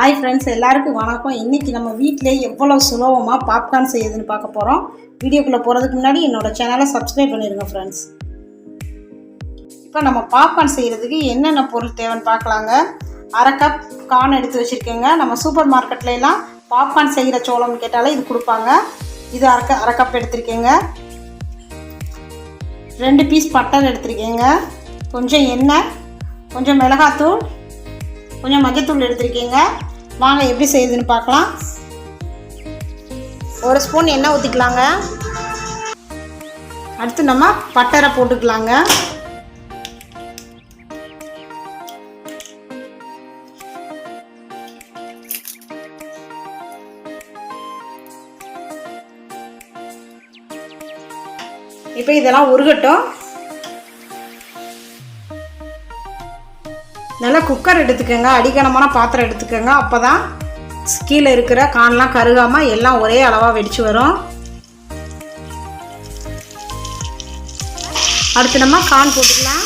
Hi friends, எல்லாருக்கும் வணக்கம். இன்றைக்கி நம்ம வீட்டிலே எவ்வளோ சுலபமாக பாப்கார்ன் செய்யுதுன்னு பார்க்க போகிறோம். வீடியோக்குள்ளே போகிறதுக்கு முன்னாடி என்னோடய சேனலை சப்ஸ்கிரைப் பண்ணிடுங்க ஃப்ரெண்ட்ஸ். இப்போ நம்ம பாப்கார்ன் செய்கிறதுக்கு என்னென்ன பொருள் தேவைன்னு பார்க்கலாங்க. அரை கப் கார்ன் எடுத்து வச்சுருக்கேங்க. நம்ம சூப்பர் மார்க்கெட்லாம் பாப்கார்ன் செய்கிற சோளம்னு கேட்டாலே இது கொடுப்பாங்க. இது அரை கப் எடுத்திருக்கேங்க. 2 பீஸ் பட்டர் எடுத்திருக்கேங்க. கொஞ்சம் எண்ணெய், கொஞ்சம் மிளகாத்தூள், கொஞ்சம் மஞ்சத்தூள் எடுத்திருக்கீங்க. வாங்க எப்படி செய்யுதுன்னு பார்க்கலாம். 1 ஸ்பூன் எண்ணெய் ஊற்றிக்கலாங்க. அடுத்து நம்ம பட்டரை போட்டுக்கலாங்க. இப்போ இதெல்லாம் உருகட்டும். நல்லா குக்கர் எடுத்துக்கோங்க. அடிக்கனமான பாத்திரம் எடுத்துக்கோங்க. அப்போ தான் கீழே இருக்கிற கான்லாம் கருகாமல் எல்லாம் ஒரே அளவாக வெடிச்சு வரும். அடுத்து நம்ம கான் போட்டுக்கலாம்.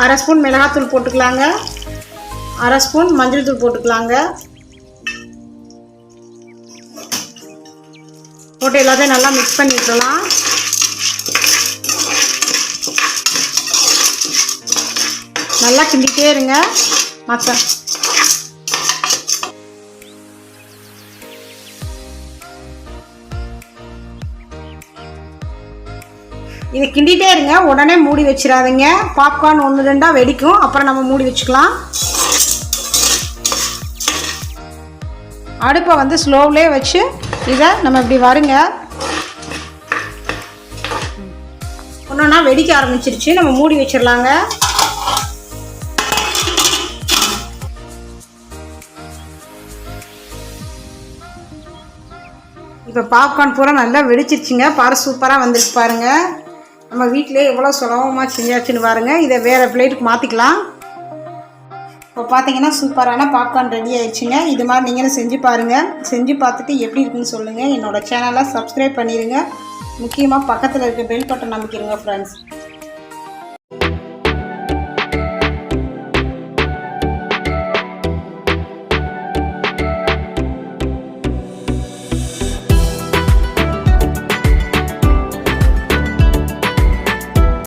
1/2 ஸ்பூன் மிளகாத்தூள் போட்டுக்கலாங்க. 1/2 ஸ்பூன் மஞ்சள் தூள் போட்டுக்கலாங்க. போட்டு எல்லாத்தையும் நல்லா மிக்ஸ் பண்ணி விட்டுறலாம். நல்லா கிண்டிகிட்டே இருங்க. மற்ற இதை கிண்டிகிட்டே இருங்க. உடனே மூடி வச்சிடாதீங்க. பாப்கார்ன் 1-2 வெடிக்கும். அப்புறம் நம்ம மூடி வச்சுக்கலாம். அடுப்பை வந்து ஸ்லோவிலே வச்சு இதை நம்ம இப்படி வருங்க. ஒன்றா வெடிக்க ஆரம்பிச்சிருச்சு. நம்ம மூடி வச்சிடலாங்க. இப்போ பாப்கார்ன் பூரா நல்லா வெடிச்சிருச்சுங்க. சூப்பராக வந்துருக்கு பாருங்கள். நம்ம வீட்டிலே எவ்வளோ சுலபமாக செஞ்சாச்சுன்னு பாருங்கள். இதை வேறு பிளேட்டுக்கு மாற்றிக்கலாம். இப்போ பார்த்தீங்கன்னா சூப்பரான பாப்கார்ன் ரெடி ஆயிடுச்சுங்க. இது மாதிரி நீங்களும் செஞ்சு பாருங்கள். செஞ்சு பார்த்துட்டு எப்படி இருக்குன்னு சொல்லுங்கள். என்னோடய சேனலை சப்ஸ்கிரைப் பண்ணிடுங்க. முக்கியமாக பக்கத்தில் இருக்க பெல் பட்டன் அமைக்கிடுங்க ஃப்ரெண்ட்ஸ்.